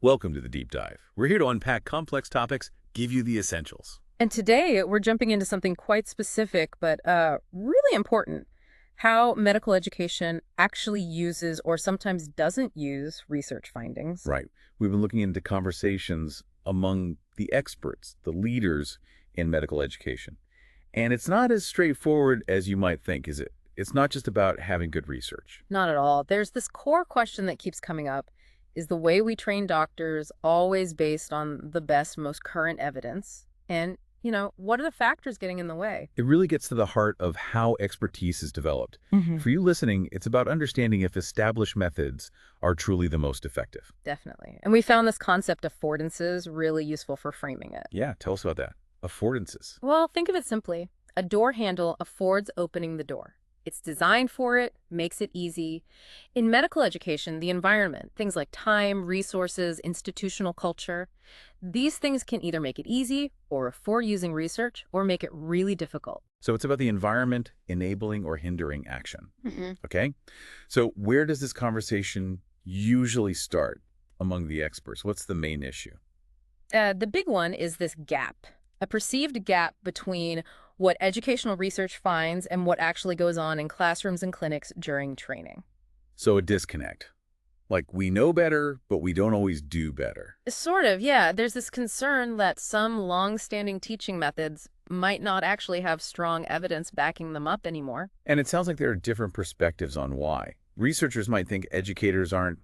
Welcome to the Deep Dive. We're here to unpack complex topics, give you the essentials. And today we're jumping into something quite specific, but really important: how medical education actually uses or sometimes doesn't use research findings. Right. We've been looking into conversations among the experts, the leaders in medical education. And it's not as straightforward as you might think, is it? It's not just about having good research. Not at all. There's this core question that keeps coming up. Is the way we train doctors always based on the best, most current evidence? And, what are the factors getting in the way? It really gets to the heart of how expertise is developed. Hmm. For you listening, it's about understanding if established methods are truly the most effective. Definitely. And we found this concept of affordances really useful for framing it. Yeah, tell us about that. Affordances. Well, think of it simply. A door handle affords opening the door. It's designed for it, makes it easy. In medical education, the environment, things like time, resources, institutional culture, these things can either make it easy or afford using research or make it really difficult. So it's about the environment enabling or hindering action. Hmm. Okay? So where does this conversation usually start among the experts? What's the main issue? The big one is this gap, a perceived gap between what educational research finds and what actually goes on in classrooms and clinics during training. So a disconnect. Like we know better, but we don't always do better. Sort of, yeah. There's this concern that some long-standing teaching methods might not actually have strong evidence backing them up anymore. And it sounds like there are different perspectives on why. Researchers might think educators aren't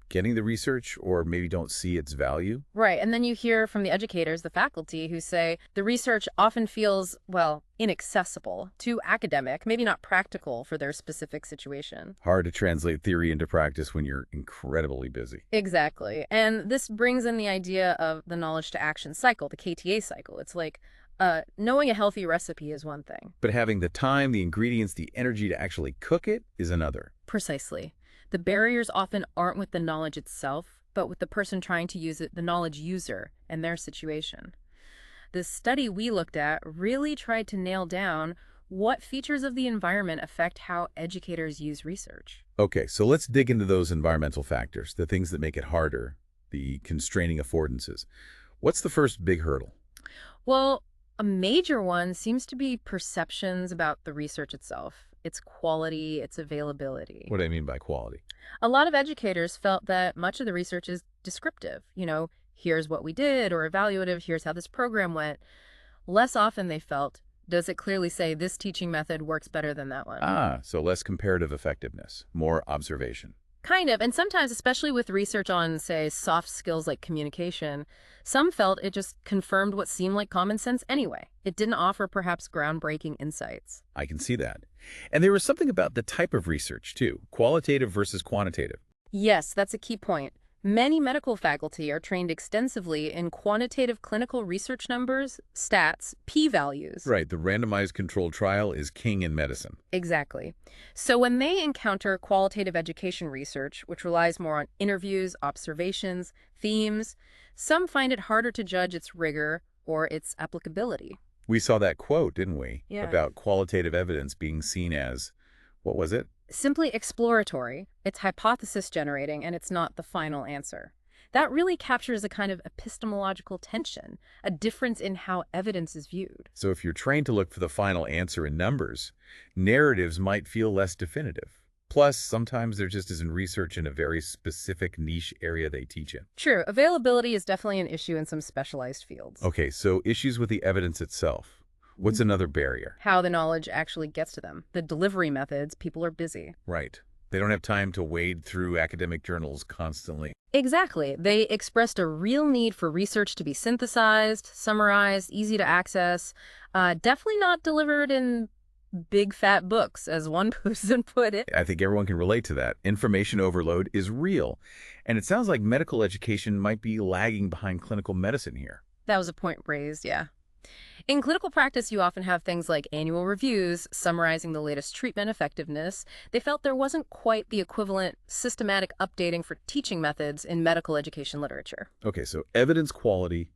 getting the research or maybe don't see its value. Right, and then you hear from the educators, the faculty, who say the research often feels, well, inaccessible, too academic, maybe not practical for their specific situation. Hard to translate theory into practice when you're incredibly busy. Exactly. And this brings in the idea of the knowledge to action cycle, the KTA cycle. It's like knowing a healthy recipe is one thing. But having the time, the ingredients, the energy to actually cook it is another. Precisely. The barriers often aren't with the knowledge itself, but with the person trying to use it, the knowledge user, and their situation. The study we looked at really tried to nail down what features of the environment affect how educators use research. Okay, so let's dig into those environmental factors, the things that make it harder, the constraining affordances. What's the first big hurdle? Well, a major one seems to be perceptions about the research itself, its quality, its availability. What do I mean by quality? A lot of educators felt that much of the research is descriptive. Here's what we did, or evaluative, here's how this program went. Less often they felt, does it clearly say this teaching method works better than that one? Ah, so less comparative effectiveness, more observation. Kind of. And sometimes, especially with research on, say, soft skills like communication, some felt it just confirmed what seemed like common sense anyway. It didn't offer perhaps groundbreaking insights. I can see that. And there was something about the type of research, too, qualitative versus quantitative. Yes, that's a key point. Many medical faculty are trained extensively in quantitative clinical research numbers, stats, p-values. Right, the randomized controlled trial is king in medicine. Exactly. So when they encounter qualitative education research, which relies more on interviews, observations, themes, some find it harder to judge its rigor or its applicability. We saw that quote, didn't we? Yeah. About qualitative evidence being seen as, what was it? Simply exploratory, it's hypothesis generating, and it's not the final answer. That really captures a kind of epistemological tension, a difference in how evidence is viewed. So if you're trained to look for the final answer in numbers, narratives might feel less definitive. Plus, sometimes there just isn't research in a very specific niche area they teach in. True, availability is definitely an issue in some specialized fields. Okay, so issues with the evidence itself. What's another barrier? How the knowledge actually gets to them. The delivery methods, people are busy. Right. They don't have time to wade through academic journals constantly. Exactly. They expressed a real need for research to be synthesized, summarized, easy to access, definitely not delivered in big fat books, as one person put it. I think everyone can relate to that. Information overload is real. And it sounds like medical education might be lagging behind clinical medicine here. That was a point raised, yeah. In clinical practice, you often have things like annual reviews summarizing the latest treatment effectiveness. They felt there wasn't quite the equivalent systematic updating for teaching methods in medical education literature. Okay, so evidence quality,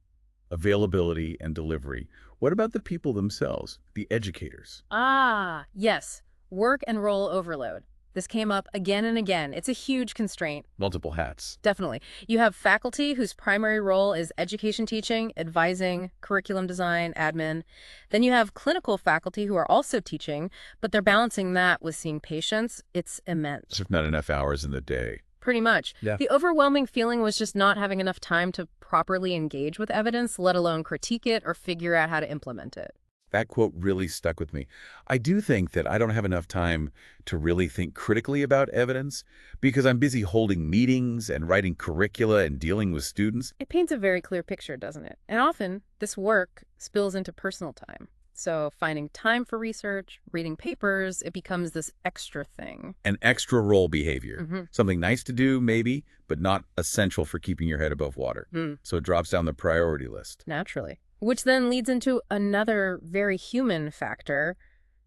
availability, and delivery. What about the people themselves, the educators? Ah, yes. Work and role overload. This came up again and again. It's a huge constraint. Multiple hats. Definitely. You have faculty whose primary role is education teaching, advising, curriculum design, admin. Then you have clinical faculty who are also teaching, but they're balancing that with seeing patients. It's immense. There's not enough hours in the day. Pretty much. Yeah. The overwhelming feeling was just not having enough time to properly engage with evidence, let alone critique it or figure out how to implement it. That quote really stuck with me. I do think that I don't have enough time to really think critically about evidence because I'm busy holding meetings and writing curricula and dealing with students. It paints a very clear picture, doesn't it? And often, this work spills into personal time. So finding time for research, reading papers, it becomes this extra thing. An extra role behavior. Something nice to do, maybe, but not essential for keeping your head above water. So it drops down the priority list. Naturally. Which then leads into another very human factor,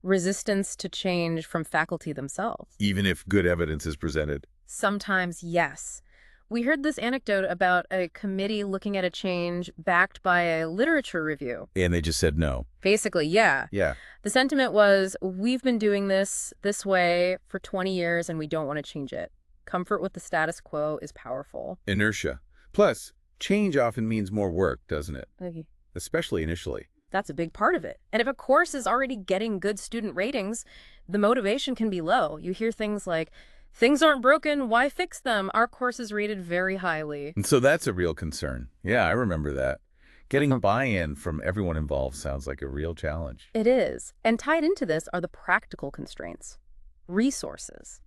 resistance to change from faculty themselves. Even if good evidence is presented. Sometimes, yes. We heard this anecdote about a committee looking at a change backed by a literature review. And they just said no. Basically, yeah. Yeah. The sentiment was, we've been doing this way for 20 years and we don't want to change it. Comfort with the status quo is powerful. Inertia. Plus, change often means more work, doesn't it? Okay. Especially initially. That's a big part of it. And if a course is already getting good student ratings, the motivation can be low. You hear things like, things aren't broken, why fix them? Our course is rated very highly. And so that's a real concern. Yeah, I remember that. Getting buy-in from everyone involved sounds like a real challenge. It is. And tied into this are the practical constraints. Resources,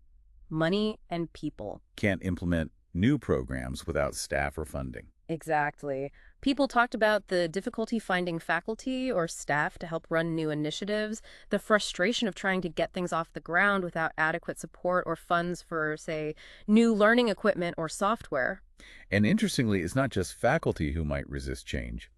money, and people. Can't implement new programs without staff or funding. Exactly. People talked about the difficulty finding faculty or staff to help run new initiatives, the frustration of trying to get things off the ground without adequate support or funds for, say, new learning equipment or software. And interestingly, it's not just faculty who might resist change.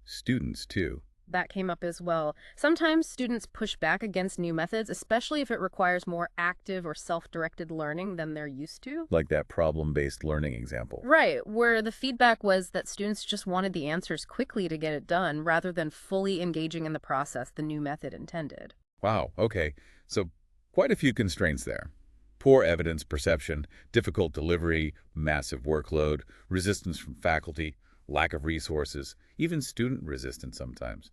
Students, too. That came up as well. Sometimes students push back against new methods, especially if it requires more active or self-directed learning than they're used to. Like that problem-based learning example. Right, where the feedback was that students just wanted the answers quickly to get it done rather than fully engaging in the process the new method intended. Wow, okay. So quite a few constraints there. Poor evidence perception, difficult delivery, massive workload, resistance from faculty, lack of resources, even student resistance sometimes.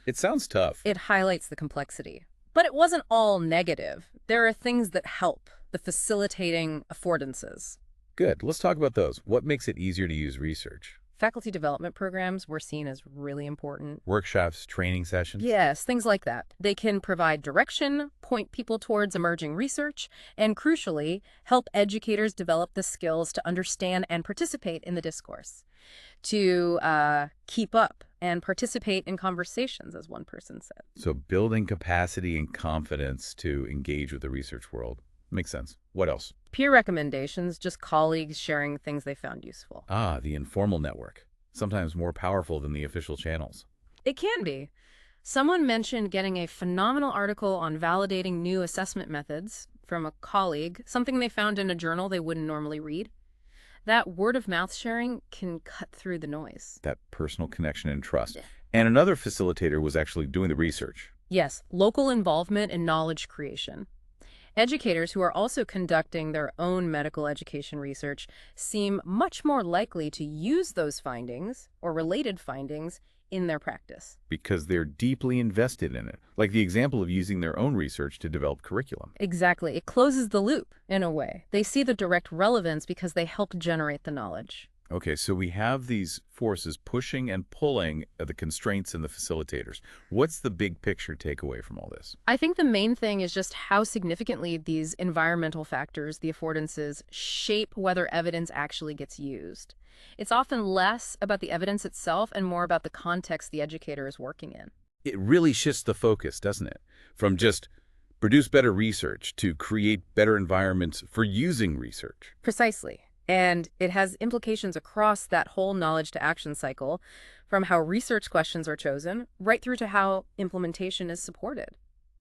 It sounds tough. It highlights the complexity. But it wasn't all negative. There are things that help, the facilitating affordances. Good. Let's talk about those. What makes it easier to use research? Faculty development programs were seen as really important. Workshops, training sessions? Yes, things like that. They can provide direction, point people towards emerging research, and crucially, help educators develop the skills to understand and participate in the discourse, to keep up and participate in conversations, as one person said. So building capacity and confidence to engage with the research world. Makes sense. What else? Peer recommendations, just colleagues sharing things they found useful. Ah, the informal network. Sometimes more powerful than the official channels. It can be. Someone mentioned getting a phenomenal article on validating new assessment methods from a colleague, something they found in a journal they wouldn't normally read. That word-of-mouth sharing can cut through the noise. That personal connection and trust. And another facilitator was actually doing the research. Yes, local involvement in knowledge creation. Educators who are also conducting their own medical education research seem much more likely to use those findings or related findings in their practice. Because they're deeply invested in it. Like the example of using their own research to develop curriculum. Exactly. It closes the loop, in a way. They see the direct relevance because they help generate the knowledge. Okay, so we have these forces pushing and pulling the constraints and the facilitators. What's the big picture takeaway from all this? I think the main thing is just how significantly these environmental factors, the affordances, shape whether evidence actually gets used. It's often less about the evidence itself and more about the context the educator is working in. It really shifts the focus, doesn't it? From just produce better research to create better environments for using research. Precisely. And it has implications across that whole knowledge to action cycle, from how research questions are chosen, right through to how implementation is supported.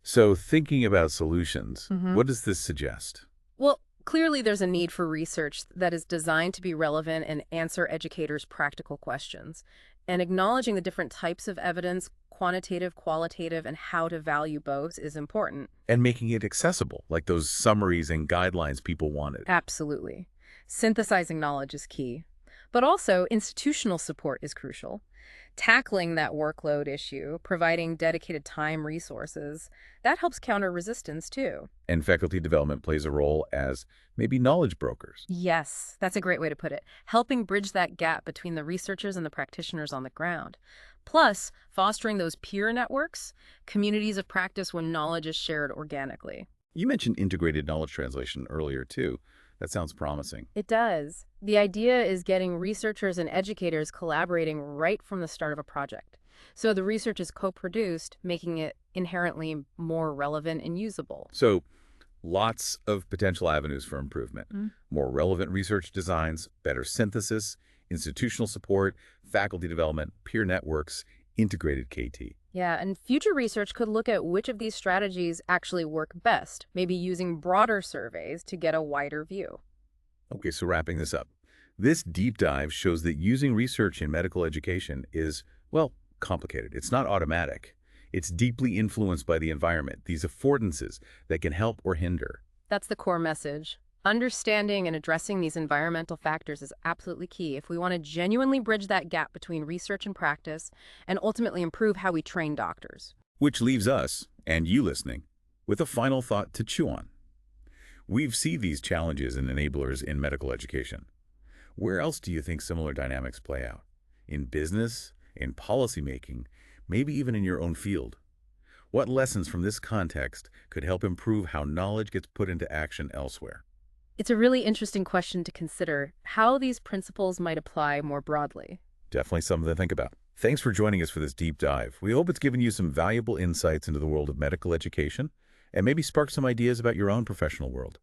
So thinking about solutions, what does this suggest? Well, Clearly, there's a need for research that is designed to be relevant and answer educators' practical questions. And acknowledging the different types of evidence, quantitative, qualitative, and how to value both is important. And making it accessible, like those summaries and guidelines people wanted. Absolutely. Synthesizing knowledge is key. But also, institutional support is crucial. Tackling that workload issue, providing dedicated time resources, that helps counter resistance too. And faculty development plays a role as maybe knowledge brokers. Yes, that's a great way to put it. Helping bridge that gap between the researchers and the practitioners on the ground. Plus, fostering those peer networks, communities of practice when knowledge is shared organically. You mentioned integrated knowledge translation earlier, too. That sounds promising. It does. The idea is getting researchers and educators collaborating right from the start of a project. So the research is co-produced, making it inherently more relevant and usable. So, lots of potential avenues for improvement. More relevant research designs, better synthesis, institutional support, faculty development, peer networks, integrated KT. Yeah, and future research could look at which of these strategies actually work best, maybe using broader surveys to get a wider view. Okay, so wrapping this up. This deep dive shows that using research in medical education is, well, complicated. It's not automatic. It's deeply influenced by the environment, these affordances that can help or hinder. That's the core message. Understanding and addressing these environmental factors is absolutely key if we want to genuinely bridge that gap between research and practice and ultimately improve how we train doctors. Which leaves us, and you listening, with a final thought to chew on. We've seen these challenges and enablers in medical education. Where else do you think similar dynamics play out? In business, in policymaking, maybe even in your own field? What lessons from this context could help improve how knowledge gets put into action elsewhere? It's a really interesting question to consider how these principles might apply more broadly. Definitely something to think about. Thanks for joining us for this deep dive. We hope it's given you some valuable insights into the world of medical education and maybe sparked some ideas about your own professional world.